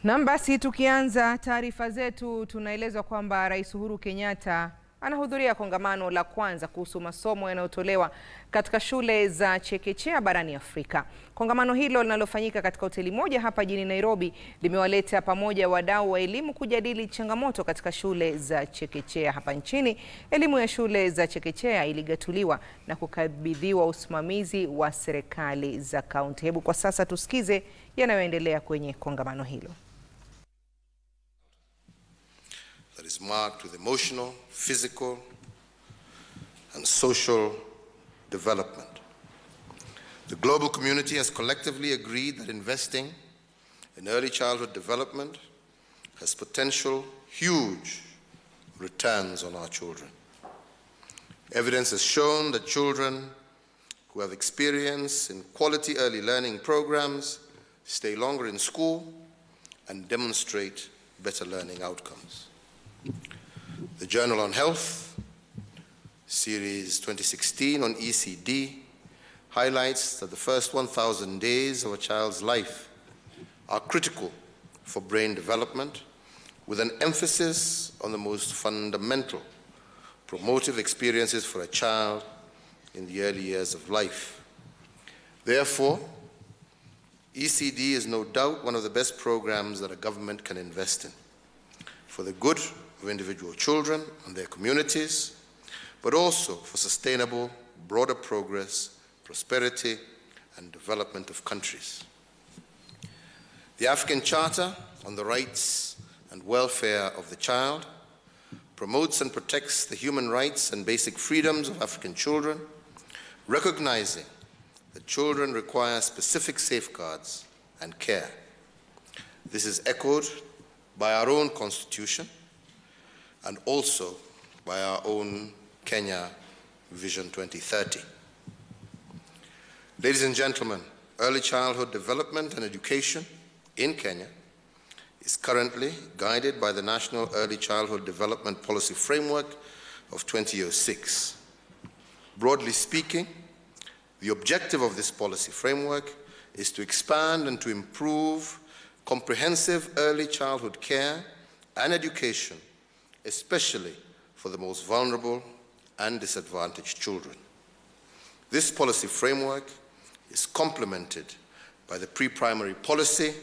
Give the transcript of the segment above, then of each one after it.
Na basi tukianza taarifa zetu, tunaelezwa kwamba Rais Uhuru Kenyatta anahudhuria kongamano la kwanza kuhusu masomo yanayotolewa katika shule za chekechea barani Afrika. Kongamano hilo linalofanyika katika hoteli moja hapa jijini Nairobi limewaleta pamoja wadau wa elimu kujadili changamoto katika shule za chekechea hapa nchini. Elimu ya shule za chekechea iligatuliwa na kukabidhiwa usimamizi wa serikali za kaunti. Hebu kwa sasa tusikize yanayoendelea kwenye kongamano hilo. That is marked with emotional, physical, and social development. The global community has collectively agreed that investing in early childhood development has potential huge returns on our children. Evidence has shown that children who have experience in quality early learning programs stay longer in school and demonstrate better learning outcomes. The Journal on Health, Series 2016 on ECD, highlights that the first 1,000 days of a child's life are critical for brain development, with an emphasis on the most fundamental promotive experiences for a child in the early years of life. Therefore, ECD is no doubt one of the best programs that a government can invest in, for the good of individual children and their communities, but also for sustainable, broader progress, prosperity, and development of countries. The African Charter on the Rights and Welfare of the Child promotes and protects the human rights and basic freedoms of African children, recognizing that children require specific safeguards and care. This is echoed by our own Constitution and also by our own Kenya Vision 2030. Ladies and gentlemen, early childhood development and education in Kenya is currently guided by the National Early Childhood Development Policy Framework of 2006. Broadly speaking, the objective of this policy framework is to expand and to improve comprehensive early childhood care and education, especially for the most vulnerable and disadvantaged children. This policy framework is complemented by the pre-primary policy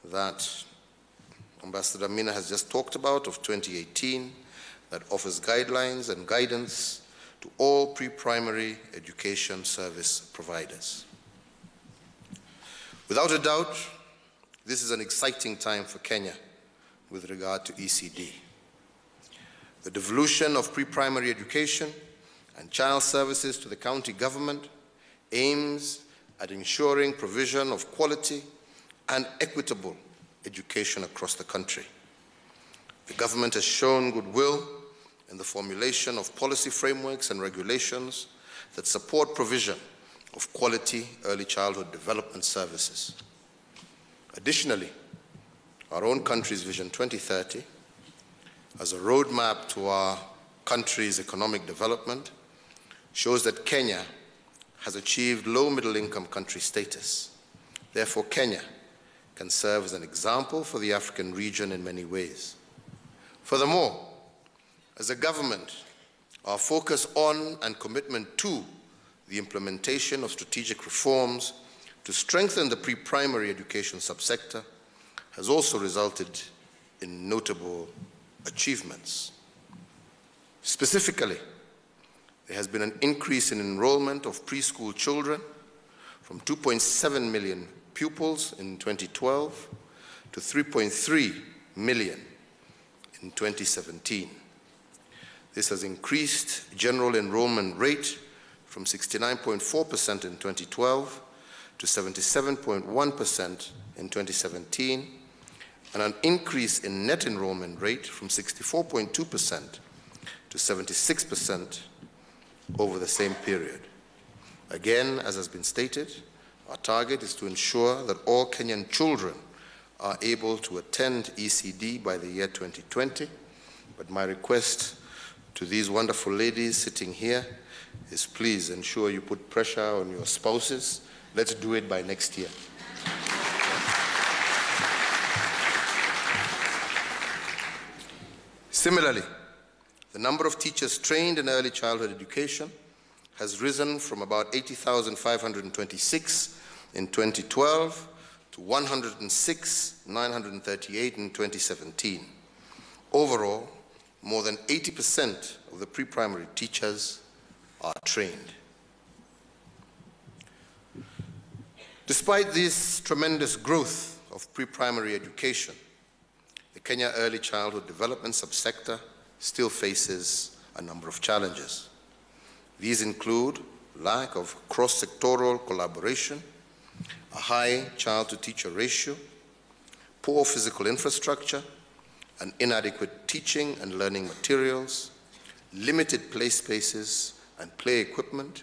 that Ambassador Mina has just talked about of 2018, that offers guidelines and guidance to all pre-primary education service providers. Without a doubt, this is an exciting time for Kenya with regard to ECD. The devolution of pre-primary education and child services to the county government aims at ensuring provision of quality and equitable education across the country. The government has shown goodwill in the formulation of policy frameworks and regulations that support provision of quality early childhood development services. Additionally, our own country's Vision 2030, as a roadmap to our country's economic development, shows that Kenya has achieved low middle-income country status. Therefore, Kenya can serve as an example for the African region in many ways. Furthermore, as a government, our focus on and commitment to the implementation of strategic reforms to strengthen the pre-primary education subsector has also resulted in notable achievements. Specifically, there has been an increase in enrollment of preschool children from 2.7 million pupils in 2012 to 3.3 million in 2017. This has increased general enrollment rate from 69.4% in 2012 to 77.1% in 2017, and an increase in net enrollment rate from 64.2% to 76% over the same period. Again, as has been stated, our target is to ensure that all Kenyan children are able to attend ECD by the year 2020, but my request to these wonderful ladies sitting here is please ensure you put pressure on your spouses. Let's do it by next year. Similarly, the number of teachers trained in early childhood education has risen from about 80,526 in 2012 to 106,938 in 2017. Overall, more than 80% of the pre-primary teachers are trained. Despite this tremendous growth of pre-primary education, the Kenya Early Childhood Development subsector still faces a number of challenges. These include lack of cross-sectoral collaboration, a high child-to-teacher ratio, poor physical infrastructure, and inadequate teaching and learning materials, limited play spaces and play equipment,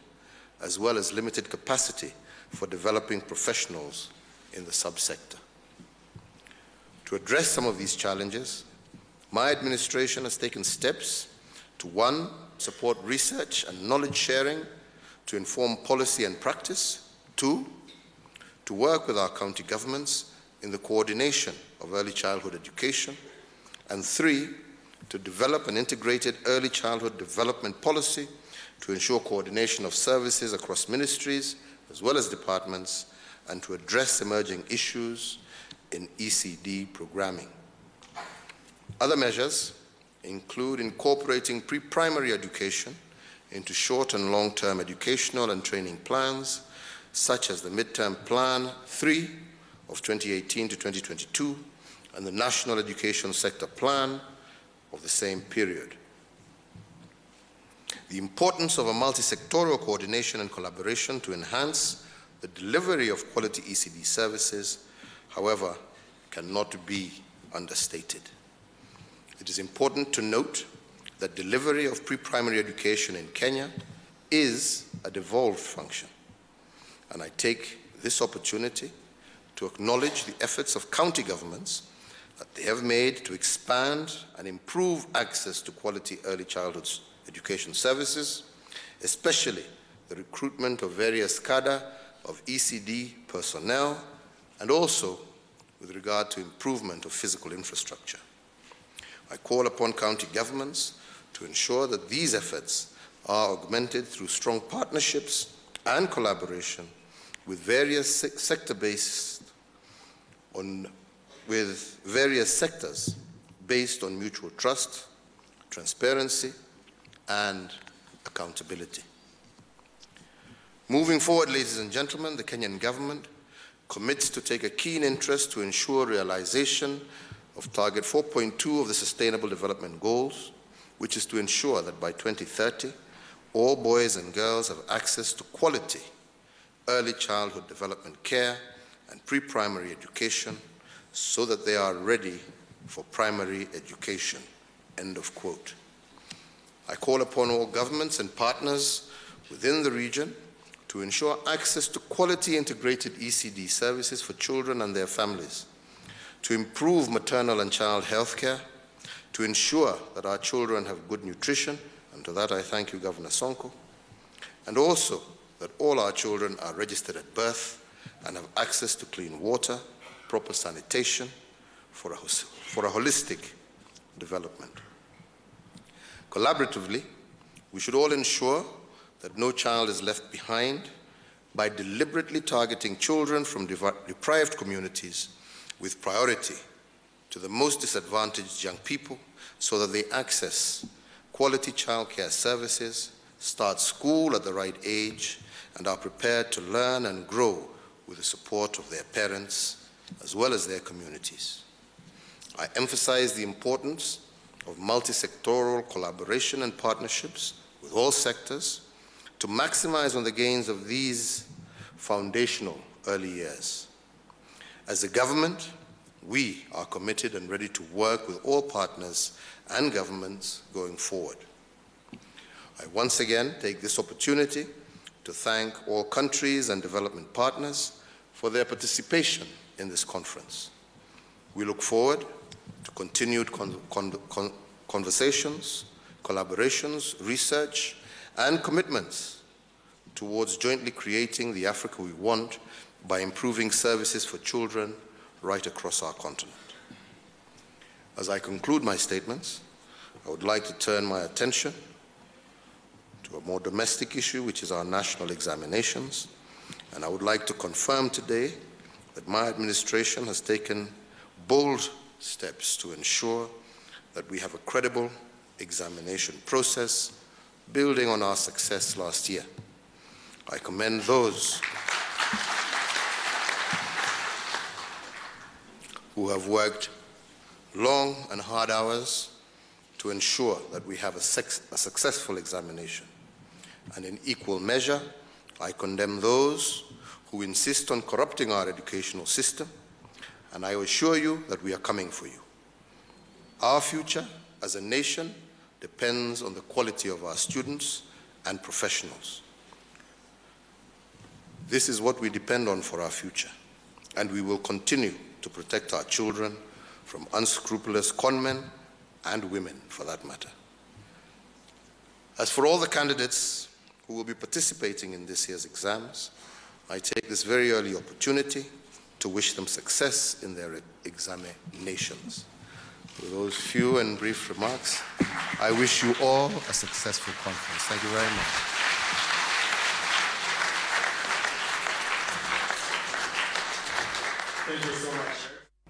as well as limited capacity for developing professionals in the subsector. To address some of these challenges, my administration has taken steps to, 1, support research and knowledge sharing to inform policy and practice, 2, to work with our county governments in the coordination of early childhood education, and 3, to develop an integrated early childhood development policy to ensure coordination of services across ministries as well as departments, and to address emerging issues in ECD programming. Other measures include incorporating pre-primary education into short and long-term educational and training plans, such as the Midterm Plan 3 of 2018 to 2022 and the National Education Sector Plan of the same period. The importance of a multi-sectoral coordination and collaboration to enhance the delivery of quality ECD services, however, cannot be understated. It is important to note that delivery of pre-primary education in Kenya is a devolved function, and I take this opportunity to acknowledge the efforts of county governments that they have made to expand and improve access to quality early childhood education services, especially the recruitment of various cadre of ECD personnel, and also with regard to improvement of physical infrastructure. I call upon county governments to ensure that these efforts are augmented through strong partnerships and collaboration with various sectors based on mutual trust, transparency, and accountability. Moving forward, ladies and gentlemen, the Kenyan government commits to take a keen interest to ensure realization of Target 4.2 of the Sustainable Development Goals, which is to ensure that by 2030, all boys and girls have access to quality early childhood development care and pre-primary education so that they are ready for primary education. End of quote. I call upon all governments and partners within the region to ensure access to quality integrated ECD services for children and their families, to improve maternal and child health care, to ensure that our children have good nutrition, and to that I thank you, Governor Sonko, and also that all our children are registered at birth and have access to clean water, proper sanitation, for a holistic development. Collaboratively, we should all ensure that no child is left behind by deliberately targeting children from deprived communities with priority to the most disadvantaged young people so that they access quality childcare services, start school at the right age, and are prepared to learn and grow with the support of their parents as well as their communities. I emphasize the importance of multi-sectoral collaboration and partnerships with all sectors to maximize on the gains of these foundational early years. As a government, we are committed and ready to work with all partners and governments going forward. I once again take this opportunity to thank all countries and development partners for their participation in this conference. We look forward to continued conversations, collaborations, research, and commitments towards jointly creating the Africa we want by improving services for children right across our continent. As I conclude my statements, I would like to turn my attention to a more domestic issue, which is our national examinations. And I would like to confirm today that my administration has taken bold steps to ensure that we have a credible examination process building on our success last year. I commend those who have worked long and hard hours to ensure that we have a successful examination. And in equal measure, I condemn those who insist on corrupting our educational system, and I assure you that we are coming for you. Our future as a nation depends on the quality of our students and professionals. This is what we depend on for our future, and we will continue to protect our children from unscrupulous conmen and women, for that matter. As for all the candidates who will be participating in this year's exams, I take this very early opportunity to wish them success in their examinations. With those few and brief remarks, I wish you all a successful conference. Thank you very much. Thank you so much.